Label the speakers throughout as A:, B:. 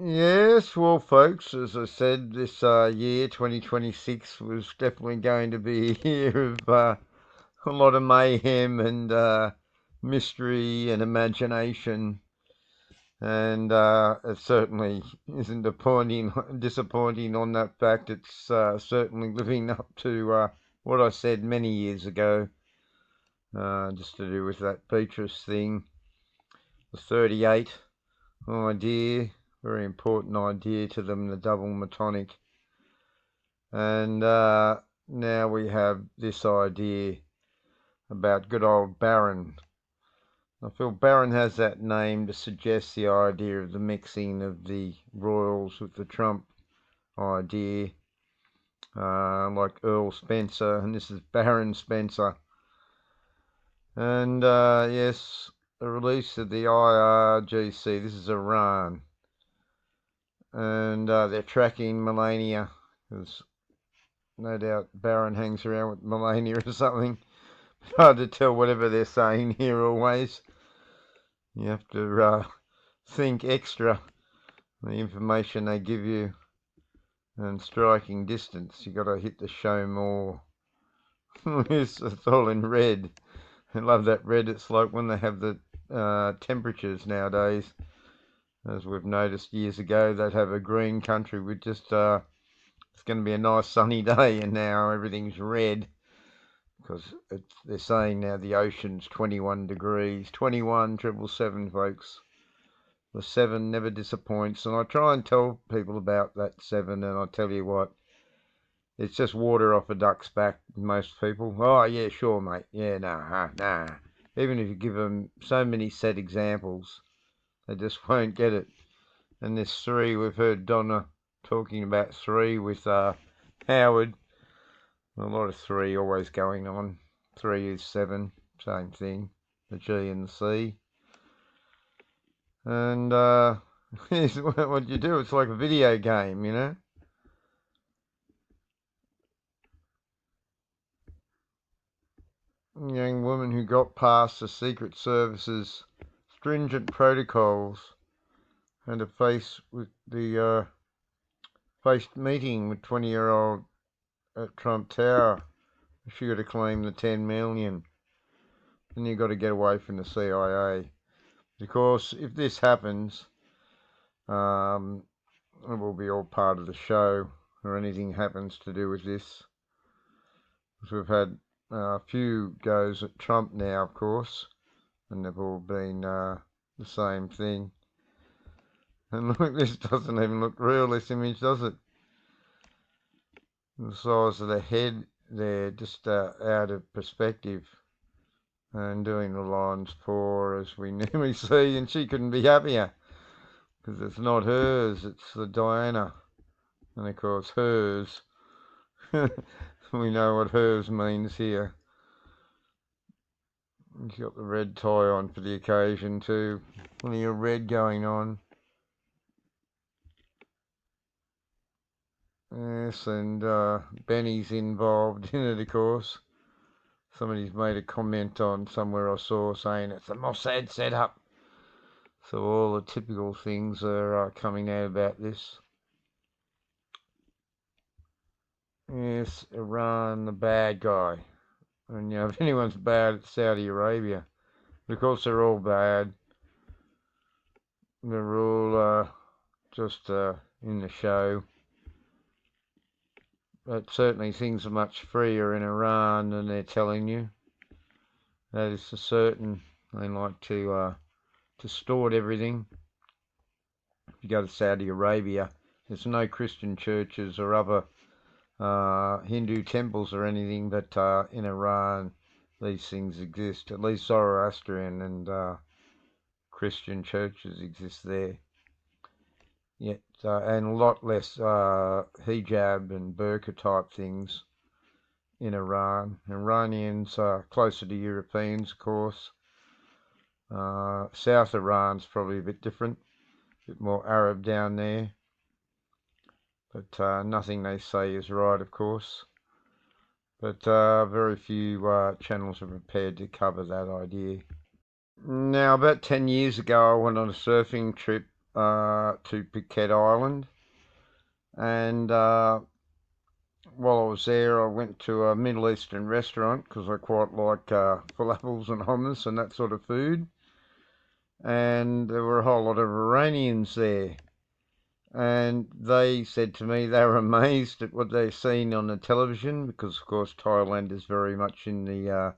A: Yes, well, folks, as I said, this year, 2026, was definitely going to be a year of a lot of mayhem and mystery and imagination. And it certainly isn't disappointing on that fact. It's certainly living up to what I said many years ago, just to do with that Beatrice thing, the 38 idea, very important idea to them, the double metonic. And now we have this idea about good old Barron. I feel Barron has that name to suggest the idea of the mixing of the royals with the Trump idea, like Earl Spencer, and this is Barron Spencer. And yes, the release of the IRGC, this is Iran. And they're tracking Melania, because no doubt Barron hangs around with Melania or something. Hard to tell whatever they're saying here always. You have to think extra. The information they give you and striking distance. You got to hit the show more. It's all in red. I love that red. It's like when they have the temperatures nowadays. As we've noticed years ago, they'd have a green country with just it's going to be a nice sunny day, and now everything's red because they're saying now the ocean's 21 degrees. 21 777, folks. The 7 never disappoints, and I try and tell people about that 7, and I tell you what, it's just water off a duck's back. Most people, oh yeah, sure, mate, yeah, nah. Even if you give them so many set examples, they just won't get it. And this 3, we've heard Donna talking about 3 with Howard. A lot of 3 always going on. 3 is 7, same thing, the G and the C. And what you do, it's like a video game, you know. A young woman who got past the Secret Service's stringent protocols had a face with the faced meeting with 20-year-old at Trump Tower. She got to claim the 10 million. And you got to get away from the CIA. Because if this happens, it will be all part of the show, or anything happens to do with this. Because we've had a few goes at Trump now, of course, and they've all been the same thing. And look, this doesn't even look real, this image, does it? The size of the head there, just out of perspective. And doing the lines poor, as we normally see, and she couldn't be happier. Because it's not hers, it's the Diana. And of course hers. We know what hers means here. She's got the red tie on for the occasion too. Plenty of red going on. Yes, and Benny's involved in it, of course. Somebody's made a comment on somewhere I saw saying it's a Mossad setup. So all the typical things are coming out about this. Yes, Iran, the bad guy. And you know, if anyone's bad, it's Saudi Arabia. Of course, they're all bad. They're all just in the show. But certainly things are much freer in Iran than they're telling you. That is for certain. They like to distort everything. If you go to Saudi Arabia, there's no Christian churches or other Hindu temples or anything, but in Iran these things exist. At least Zoroastrian and Christian churches exist there. Yet, and a lot less hijab and burqa type things in Iran. Iranians are closer to Europeans, of course. South Iran's probably a bit different, a bit more Arab down there. But nothing they say is right, of course. But very few channels are prepared to cover that idea. Now, about 10 years ago, I went on a surfing trip to Phuket Island, and while I was there, I went to a Middle Eastern restaurant because I quite like falafels and hummus and that sort of food. And there were a whole lot of Iranians there. And they said to me they were amazed at what they've seen on the television because, of course, Thailand is very much in the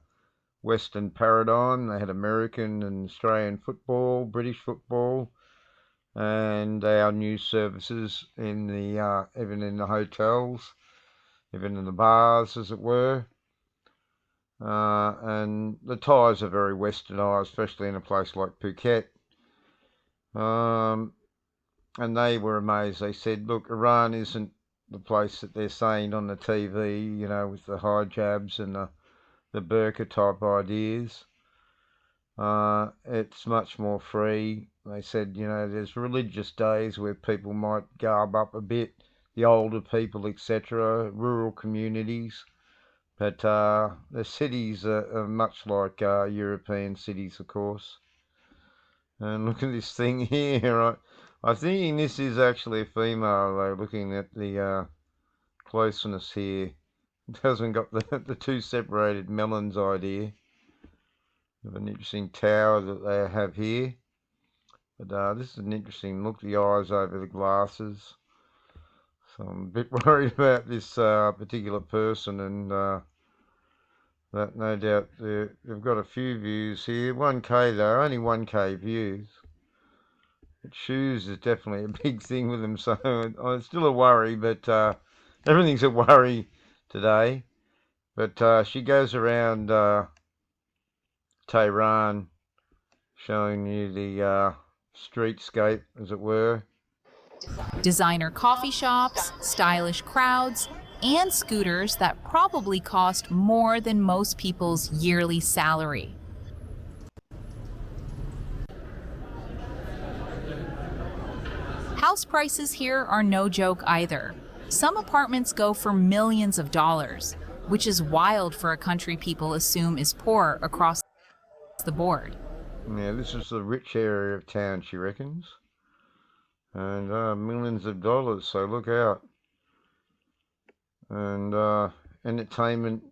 A: Western paradigm. They had American and Australian football, British football, and our news services in the even in the hotels, even in the bars, as it were. And the Thais are very westernised, especially in a place like Phuket. And they were amazed. They said, look, Iran isn't the place that they're saying on the TV, you know, with the hijabs and the burqa type ideas. It's much more free. They said, you know, there's religious days where people might garb up a bit, the older people, etc., rural communities. But the cities are much like European cities, of course. And look at this thing here. I'm thinking this is actually a female, though, looking at the closeness here. It hasn't got the two separated melons idea. Of an interesting tower that they have here. But this is an interesting look, the eyes over the glasses. So I'm a bit worried about this particular person, and that no doubt they've got a few views here. 1K though, only 1K views. But shoes is definitely a big thing with them, so it's still a worry, but everything's a worry today. But she goes around Tehran showing you the streetscape, as it were.
B: Designer coffee shops, stylish crowds, and scooters that probably cost more than most people's yearly salary. House prices here are no joke either. Some apartments go for millions of dollars, which is wild for a country people assume is poor across the board.
A: Yeah, this is the rich area of town, she reckons. And millions of dollars, so look out. And entertainment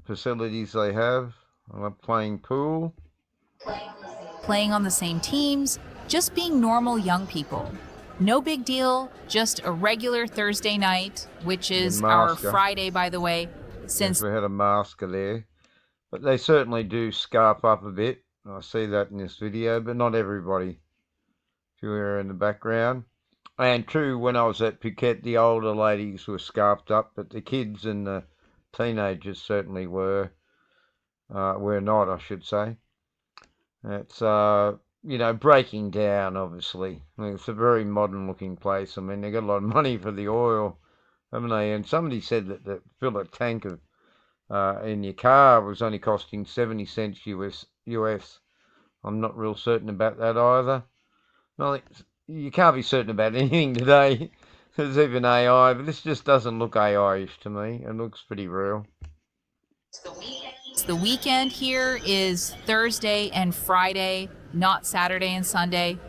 A: facilities they have. Playing pool.
B: Playing on the same teams, just being normal young people. No big deal, just a regular Thursday night, which is our Friday, by the way, since
A: we had a masker there. But they certainly do scarf up a bit. I see that in this video, but not everybody. If you were in the background. And true, when I was at Phuket, the older ladies were scarfed up, but the kids and the teenagers certainly were not, I should say. It's, you know, breaking down, obviously. I mean, it's a very modern-looking place. I mean, they got a lot of money for the oil, haven't they? And somebody said that the fill a tank of in your car was only costing 70 cents US. I'm not real certain about that either. Well, you can't be certain about anything today. There's even AI, but this just doesn't look AI-ish to me. It looks pretty real.
B: The weekend here is Thursday and Friday, not Saturday and Sunday.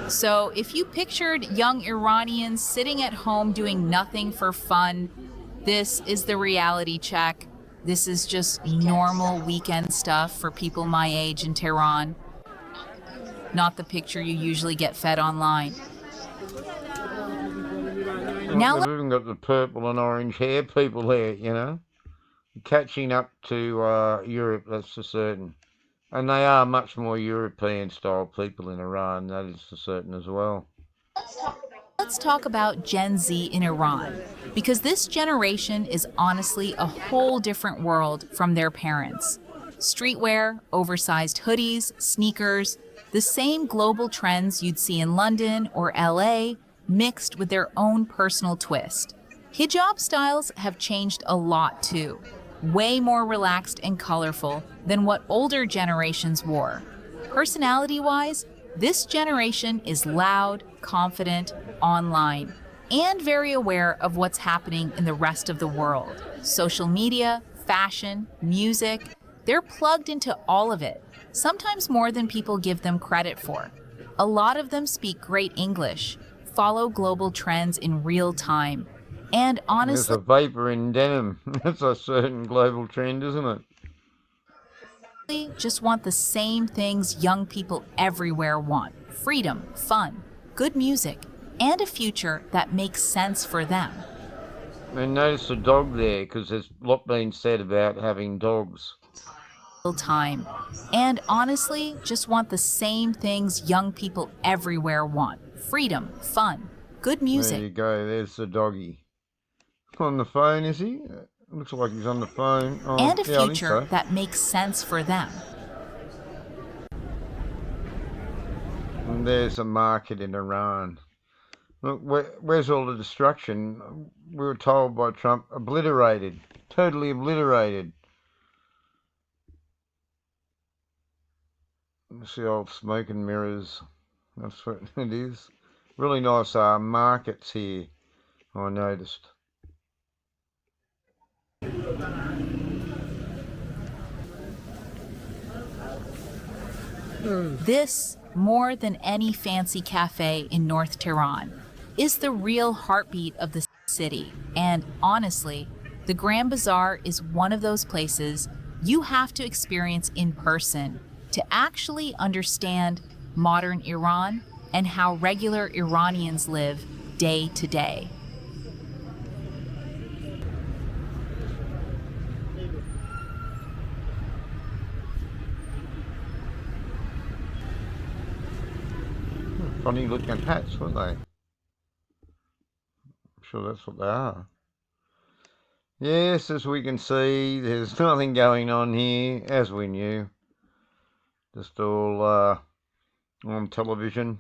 B: So if you pictured young Iranians sitting at home doing nothing for fun, this is the reality check. This is just normal weekend stuff for people my age in Tehran. Not the picture you usually get fed online.
A: Now they've even got the purple and orange hair people there, you know. Catching up to Europe, that's for certain. And they are much more European-style people in Iran, that is for certain as well.
B: Let's talk about Gen Z in Iran, because this generation is honestly a whole different world from their parents. Streetwear, oversized hoodies, sneakers, the same global trends you'd see in London or LA, mixed with their own personal twist. Hijab styles have changed a lot too. Way more relaxed and colorful than what older generations wore. Personality-wise, this generation is loud, confident, online, and very aware of what's happening in the rest of the world. Social media, fashion, music, they're plugged into all of it. sometimes more than people give them credit for. A lot of them speak great English, follow global trends in real time, and
A: There's
B: honestly,
A: a vapor in denim. That's a certain global trend, isn't it?
B: just want the same things young people everywhere want: freedom, fun, good music, and a future that makes sense for them.
A: And notice the dog there, because there's a lot being said about having dogs.
B: Time. And honestly, just want the same things young people everywhere want: freedom, fun, good
A: There
B: music,
A: you go, there's the doggy. On the phone, is he? Looks like he's on the phone. Oh,
B: and a
A: yeah, I think
B: future
A: so.
B: that makes sense for them.
A: And there's a market in Iran. Look, where's all the destruction? We were told by Trump, obliterated. Totally obliterated. See old smoke and mirrors. That's what it is. Really nice markets here, I noticed.
B: This, more than any fancy cafe in North Tehran, is the real heartbeat of the city. And honestly, the Grand Bazaar is one of those places you have to experience in person to actually understand modern Iran and how regular Iranians live day to day.
A: Funny looking hats, weren't they? I'm sure that's what they are. Yes, as we can see, there's nothing going on here, as we knew. Just all on television.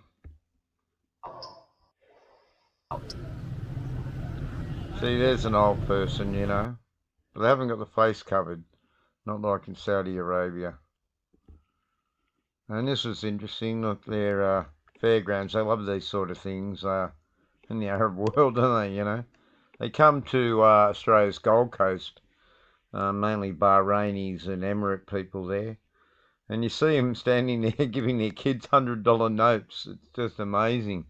A: See, there's an old person, you know. But they haven't got the face covered. Not like in Saudi Arabia. And this was interesting. Look, their fairgrounds. They love these sort of things in the Arab world, don't they, you know. They come to Australia's Gold Coast, mainly Bahrainis and Emirate people there. And you see them standing there giving their kids $100 notes. It's just amazing.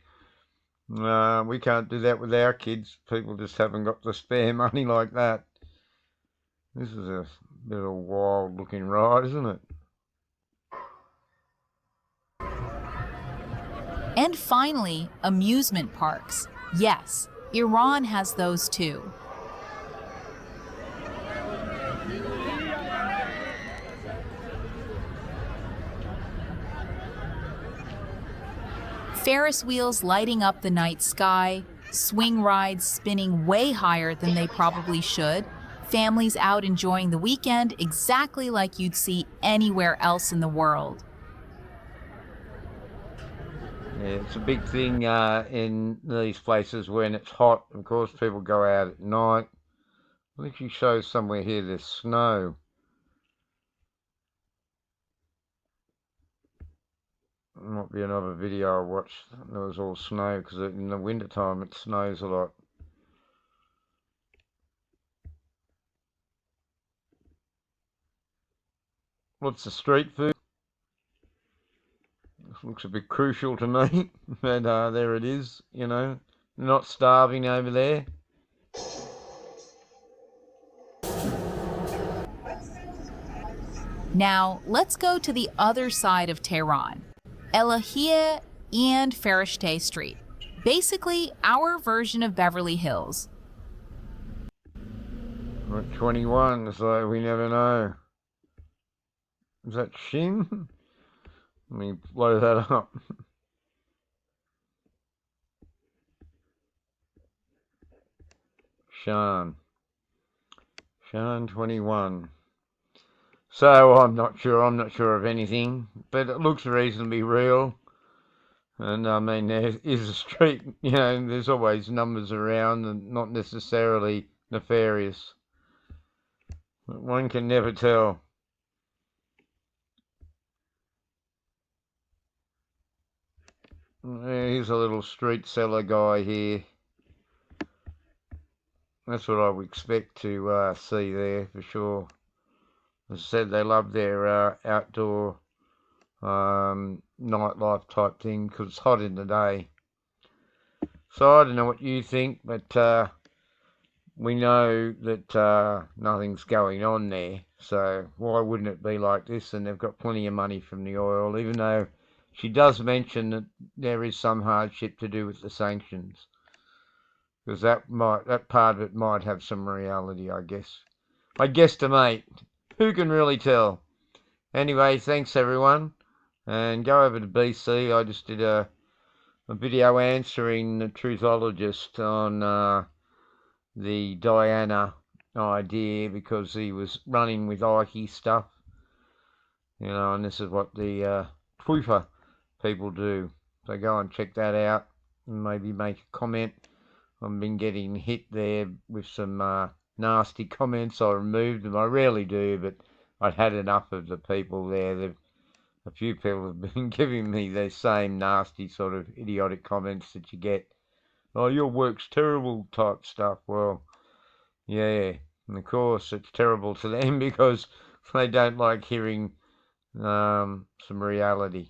A: We can't do that with our kids. People just haven't got the spare money like that. This is a bit of a wild looking ride, isn't it?
B: And finally, amusement parks. Yes, Iran has those too. Ferris wheels lighting up the night sky, swing rides spinning way higher than they probably should, families out enjoying the weekend exactly like you'd see anywhere else in the world.
A: Yeah, it's a big thing in these places when it's hot. Of course, people go out at night. I think she shows somewhere here there's snow. There might be another video I watched. There was all snow because in the winter time it snows a lot. What's the street food? This looks a bit crucial to me, but there it is. You know, not starving over there.
B: Now, let's go to the other side of Tehran, Elahiyeh and Farishte Street. Basically, our version of Beverly Hills.
A: We're at 21, so we never know. Is that Shin? Let me blow that up. Shan. Shan 21. So I'm not sure of anything, but it looks reasonably real. And I mean, there is a street, you know, there's always numbers around and not necessarily nefarious. But one can never tell. Here's a little street seller guy here. That's what I would expect to see there for sure. As I said, they love their outdoor nightlife type thing because it's hot in the day. So I don't know what you think, but we know that nothing's going on there. So why wouldn't it be like this? And they've got plenty of money from the oil, even though she does mention that there is some hardship to do with the sanctions, because that part of it might have some reality, I guess. I guesstimate. Who can really tell? Anyway, thanks everyone, and go over to BC. I just did a video answering the truthologist on the Diana idea because he was running with Ike stuff, and this is what the Twitter people do. So go and check that out and maybe make a comment. I've been getting hit there with some nasty comments. I removed them. I rarely do, but I'd had enough of the people there. A few people have been giving me the same nasty sort of idiotic comments that you get. Oh, your work's terrible type stuff. Well, yeah, and of course it's terrible to them because they don't like hearing some reality.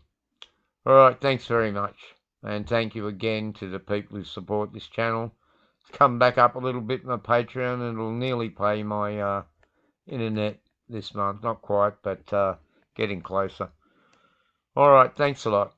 A: Alright, thanks very much. And thank you again to the people who support this channel. It's come back up a little bit my Patreon and it'll nearly pay my internet this month. Not quite, but getting closer. Alright, thanks a lot.